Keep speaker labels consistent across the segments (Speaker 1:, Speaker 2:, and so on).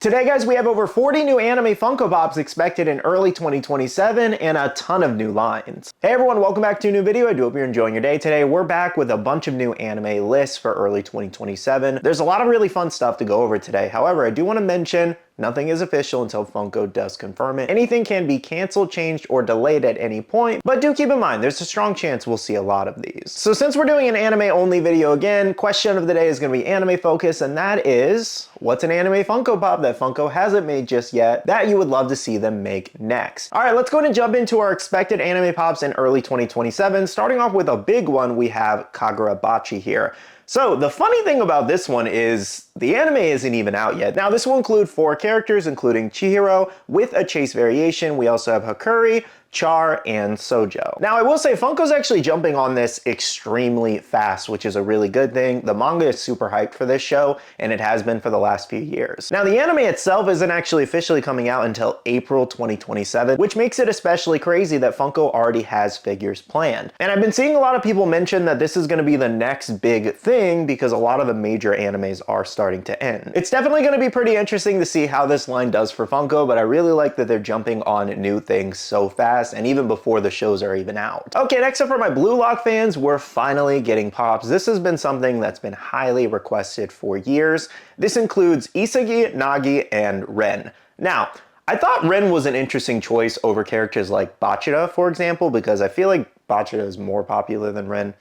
Speaker 1: Today, guys, we have over 40 new anime Funko Pops expected in early 2027 and a ton of new lines. Hey everyone, welcome back to a new video. I do hope you're enjoying your day today. We're back with a bunch of new anime lists for early 2027. There's a lot of really fun stuff to go over today. However, I do want to mention nothing is official until Funko does confirm it. Anything can be canceled, changed, or delayed at any point, but do keep in mind, there's a strong chance we'll see a lot of these. So since we're doing an anime-only video again, question of the day is going to be anime focus, and that is, what's an anime Funko Pop that Funko hasn't made just yet that you would love to see them make next? All right, let's go ahead and jump into our expected anime pops in early 2027. Starting off with a big one, we have Kagura Bachi here. So the funny thing about this one is the anime isn't even out yet. Now this will include 4 characters, including Chihiro with a chase variation. We also have Hakuri, Char, and Sojo. Now I will say Funko's actually jumping on this extremely fast, which is a really good thing. The manga is super hyped for this show, and it has been for the last few years. Now the anime itself isn't actually officially coming out until April 2027, which makes it especially crazy that Funko already has figures planned. And I've been seeing a lot of people mention that this is going to be the next big thing because a lot of the major animes are starting to end. It's definitely going to be pretty interesting to see how this line does for Funko, but I really like that they're jumping on new things so fast and even before the shows are even out. Okay, next up for my Blue Lock fans, we're finally getting pops. This has been something that's been highly requested for years. This includes Isagi, Nagi, and Ren. Now, I thought Ren was an interesting choice over characters like Bachira, for example, because I feel like Bachira is more popular than Ren.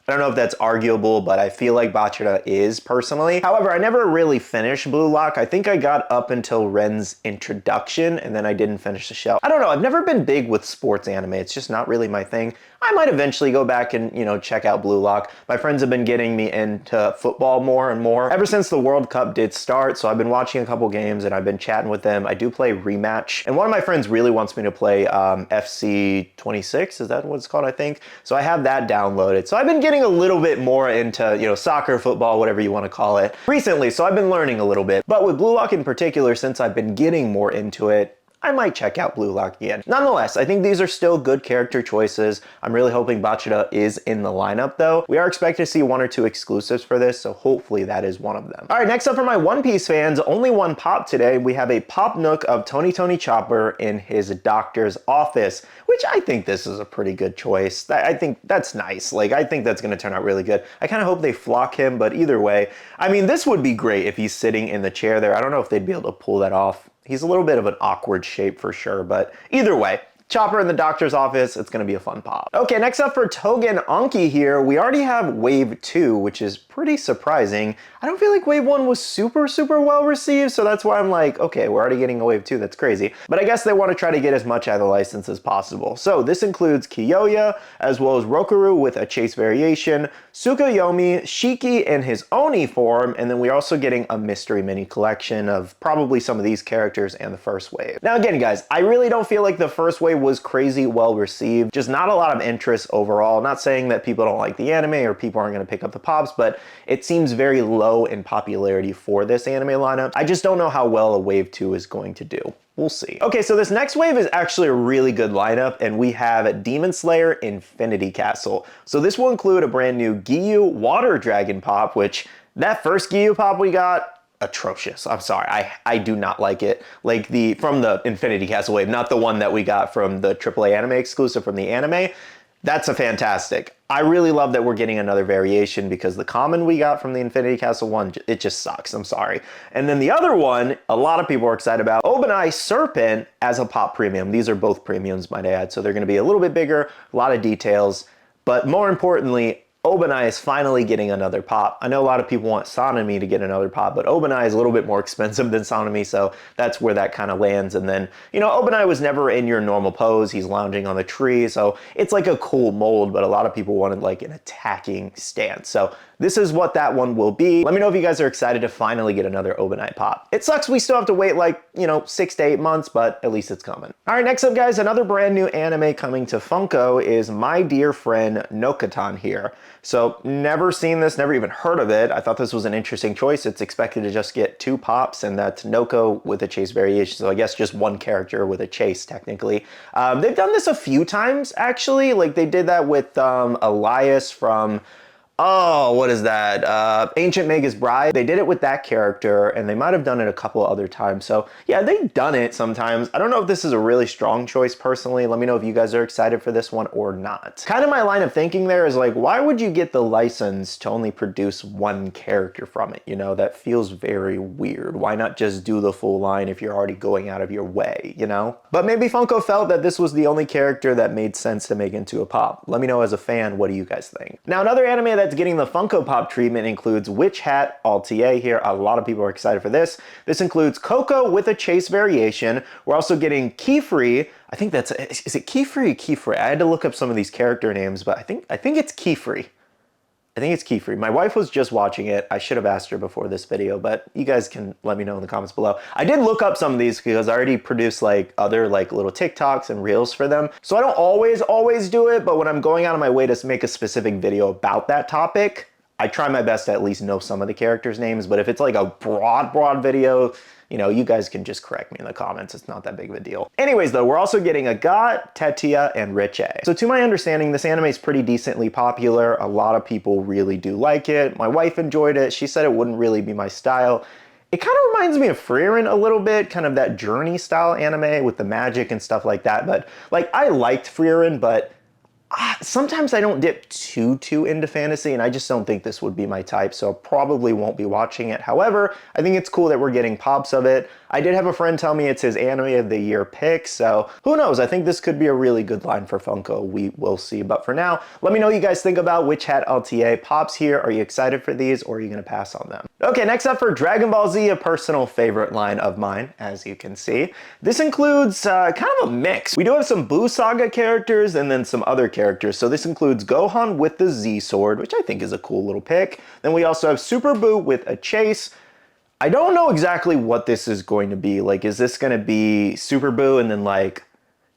Speaker 1: I don't know if that's arguable, but I feel like Bachira is personally. However, I never really finished Blue Lock. I think I got up until Ren's introduction and then I didn't finish the show. I don't know, I've never been big with sports anime. It's just not really my thing. I might eventually go back and, check out Blue Lock. My friends have been getting me into football more and more ever since the World Cup did start. So I've been watching a couple games and I've been chatting with them. I do play Rematch. And one of my friends really wants me to play FC 26. Is that what it's called, I think? So I have that downloaded. So I've been getting a little bit more into, soccer, football, whatever you want to call it recently. So I've been learning a little bit. But with Blue Lock in particular, since I've been getting more into it, I might check out Blue Lock again. Nonetheless, I think these are still good character choices. I'm really hoping Bachira is in the lineup though. We are expected to see 1 or 2 exclusives for this, so hopefully that is one of them. All right, next up for my One Piece fans, only one pop today. We have a pop nook of Tony Chopper in his doctor's office, which I think this is a pretty good choice. I think that's nice. I think that's gonna turn out really good. I kind of hope they flock him, but either way, I mean, this would be great if he's sitting in the chair there. I don't know if they'd be able to pull that off. He's a little bit of an awkward shape for sure, but either way, Chopper in the doctor's office, it's gonna be a fun pop. Okay, next up for Tougen Anki here, we already have Wave 2, which is pretty surprising. I don't feel like Wave 1 was super well received, so that's why I'm like, okay, we're already getting a Wave 2, that's crazy. But I guess they want to try to get as much out of the license as possible. So this includes Kiyoya, as well as Rokurou with a chase variation, Tsukuyomi, Shiki in his Oni form, and then we're also getting a mystery mini collection of probably some of these characters and the first wave. Now again, guys, I really don't feel like the first wave was crazy well received. Just not a lot of interest overall. Not saying that people don't like the anime or people aren't going to pick up the pops, but it seems very low in popularity for this anime lineup. I just don't know how well a Wave 2 is going to do. We'll see. Okay, so this next wave is actually a really good lineup, and we have Demon Slayer Infinity Castle. So this will include a brand new Giyu Water Dragon pop, which that first Giyu pop we got, atrocious. I'm sorry, I do not like it. From the Infinity Castle wave, not the one that we got from the AAA anime exclusive from the anime. That's a fantastic. I really love that we're getting another variation because the common we got from the Infinity Castle one, it just sucks, I'm sorry. And then the other one, a lot of people are excited about, Obanai Serpent as a pop premium. These are both premiums, might I add, so they're gonna be a little bit bigger, a lot of details, but more importantly, Obanai is finally getting another pop. I know a lot of people want Sanemi to get another pop, but Obanai is a little bit more expensive than Sanemi, so that's where that kind of lands. And then, Obanai was never in your normal pose. He's lounging on the tree, so it's like a cool mold, but a lot of people wanted an attacking stance. So this is what that one will be. Let me know if you guys are excited to finally get another Obanai pop. It sucks we still have to wait 6 to 8 months, but at least it's coming. All right, next up, guys, another brand new anime coming to Funko is my dear friend Nokotan here. So never seen this, never even heard of it. I thought this was an interesting choice. It's expected to just get 2 pops, and that's Noko with a chase variation. So I guess just one character with a chase, technically. They've done this a few times, actually. They did that with Elias from Oh, what is that? Ancient Magus Bride. They did it with that character, and they might have done it a couple other times. So yeah, they've done it sometimes. I don't know if this is a really strong choice personally. Let me know if you guys are excited for this one or not. Kind of my line of thinking there is like, why would you get the license to only produce one character from it? You know, that feels very weird. Why not just do the full line if you're already going out of your way, you know? But maybe Funko felt that this was the only character that made sense to make into a pop. Let me know as a fan, what do you guys think? Now, another anime that's getting the Funko Pop treatment includes Witch Hat Atelier here. A lot of people are excited for this. This includes Coco with a chase variation. We're also getting Keyfree. I think that's, is it Keyfree or Keyfree? I had to look up some of these character names, but I think it's Keyfree. I think it's Keyfree. My wife was just watching it. I should have asked her before this video, but you guys can let me know in the comments below. I did look up some of these because I already produced like other like little TikToks and reels for them. So I don't always do it, but when I'm going out of my way to make a specific video about that topic, I try my best to at least know some of the characters' names. But if it's like a broad video, you know, you guys can just correct me in the comments. It's not that big of a deal. Anyways, though, we're also getting Agat, Tetia, and Riche. So to my understanding, this anime is pretty decently popular. A lot of people really do like it. My wife enjoyed it. She said it wouldn't really be my style. It kind of reminds me of Frieren a little bit, kind of that journey style anime with the magic and stuff like that. But like, I liked Frieren, but sometimes I don't dip too into fantasy, and I just don't think this would be my type, so probably won't be watching it. However, I think it's cool that we're getting pops of it. I did have a friend tell me it's his anime of the year pick, so who knows? I think this could be a really good line for Funko. We will see. But for now, let me know what you guys think about Witch Hat LTA pops here. Are you excited for these, or are you going to pass on them? Okay, next up for Dragon Ball Z, a personal favorite line of mine, as you can see. This includes kind of a mix. We do have some Buu Saga characters and then some other characters. So this includes Gohan with the Z Sword, which I think is a cool little pick. Then we also have Super Buu with a chase. I don't know exactly what this is going to be. Like, is this going to be Super Buu and then like,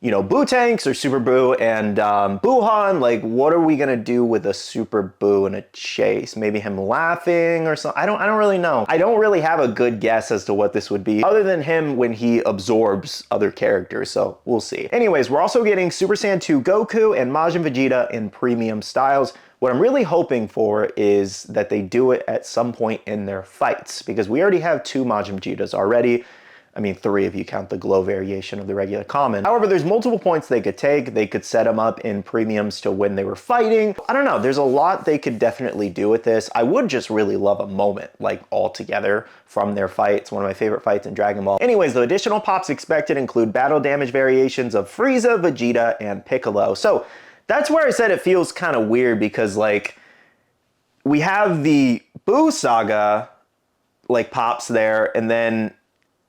Speaker 1: you know, Buu Tanks, or Super Buu and Buuhan? Like, what are we going to do with a Super Buu and a chase? Maybe him laughing or something? I don't really know. I don't really have a good guess as to what this would be, other than him when he absorbs other characters, so we'll see. Anyways, we're also getting Super Saiyan 2 Goku and Majin Vegeta in premium styles. What I'm really hoping for is that they do it at some point in their fights, because we already have 2 Majin Vegetas already. I mean, 3 if you count the glow variation of the regular common. However, there's multiple points they could take. They could set them up in premiums to when they were fighting. I don't know, there's a lot they could definitely do with this. I would just really love a moment, like, all together from their fight. It's one of my favorite fights in Dragon Ball. Anyways, the additional pops expected include battle damage variations of Frieza, Vegeta, and Piccolo. So that's where I said it feels kind of weird, because like, we have the Buu Saga like pops there, and then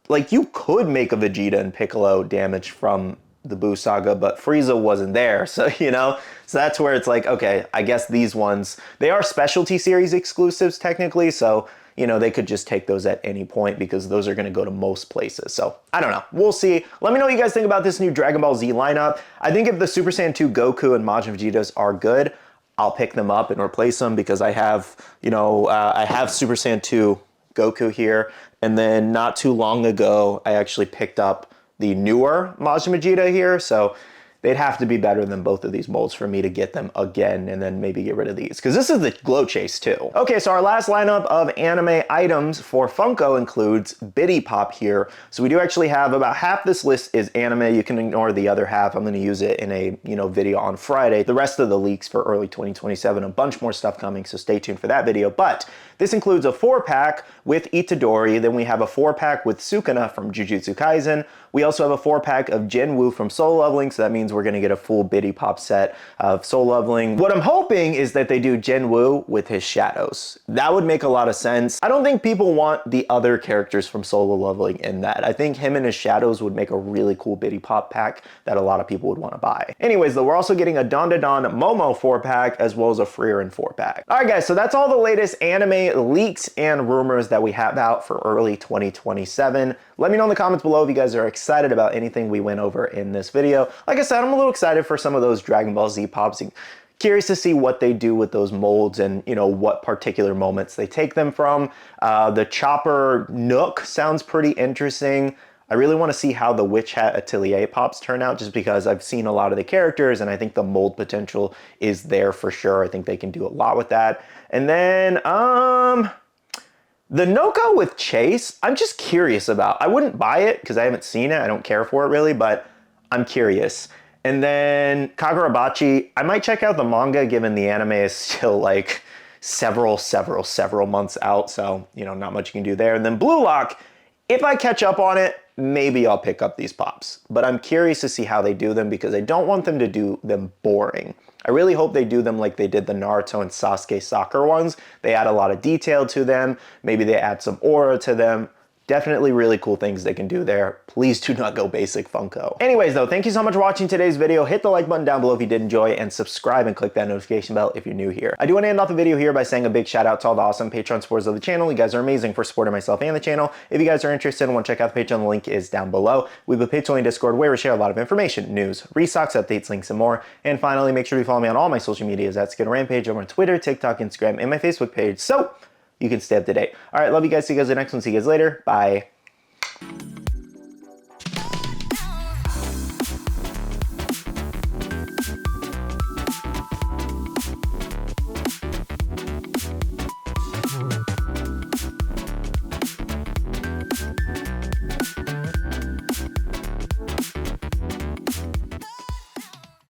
Speaker 1: like, you could make a Vegeta and Piccolo damage from the Buu Saga, but Frieza wasn't there, so, you know? So that's where it's like, okay, I guess these ones, they are specialty series exclusives technically, so, you know, they could just take those at any point, because those are going to go to most places. So I don't know, we'll see. Let me know what you guys think about this new Dragon Ball Z lineup. I think if the Super Saiyan 2 Goku and Majin Vegetas are good, I'll pick them up and replace them, because I have, you know, I have Super Saiyan 2 Goku here, and then not too long ago I actually picked up the newer Majin Vegeta here, so they'd have to be better than both of these molds for me to get them again, and then maybe get rid of these, because this is the Glow Chase too. Okay, so our last lineup of anime items for Funko includes Biddy Pop here. So we do actually have about half this list is anime. You can ignore the other half. I'm going to use it in a, you know, video on Friday. The rest of the leaks for early 2027, a bunch more stuff coming, so stay tuned for that video. But this includes a 4-pack with Itadori. Then we have a 4-pack with Sukuna from Jujutsu Kaisen. We also have a 4-pack of Jinwoo from Soul Leveling, so that means we're going to get a full Biddy Pop set of Soul Leveling. What I'm hoping is that they do Jinwoo with his shadows. That would make a lot of sense. I don't think people want the other characters from Solo Leveling in that. I think him and his shadows would make a really cool Biddy Pop pack that a lot of people would want to buy. Anyways, though, we're also getting a Don Momo 4-pack as well as a Frieren 4-pack. All right, guys, so that's all the latest anime leaks and rumors that we have out for early 2027. Let me know in the comments below if you guys are excited about anything we went over in this video. Like I said, I'm a little excited for some of those Dragon Ball Z pops. Curious to see what they do with those molds and, you know, what particular moments they take them from. The Chopper Nook sounds pretty interesting. I really want to see how the Witch Hat Atelier pops turn out, just because I've seen a lot of the characters and I think the mold potential is there for sure. I think they can do a lot with that. And then, the Noko with Chase, I'm just curious about. I wouldn't buy it because I haven't seen it. I don't care for it really, but I'm curious. And then Kagura Bachi, I might check out the manga given the anime is still like several months out. So, you know, not much you can do there. And then Blue Lock, if I catch up on it, maybe I'll pick up these pops. But I'm curious to see how they do them because I don't want them to do them boring. I really hope they do them like they did the Naruto and Sasuke soccer ones. They add a lot of detail to them. Maybe they add some aura to them. Definitely really cool things they can do there. Please do not go basic Funko. Anyways though, thank you so much for watching today's video. Hit the like button down below if you did enjoy, and subscribe and click that notification bell if you're new here. I do want to end off the video here by saying a big shout out to all the awesome Patreon supporters of the channel. You guys are amazing for supporting myself and the channel. If you guys are interested and want to check out the Patreon, the link is down below. We have a Patreon and Discord where we share a lot of information, news, restocks, updates, links, and more. And finally, make sure you follow me on all my social medias at Skittlerampage over on Twitter, TikTok, Instagram, and my Facebook page, so you can stay up to date. All right, love you guys. See you guys in the next one. See you guys later. Bye.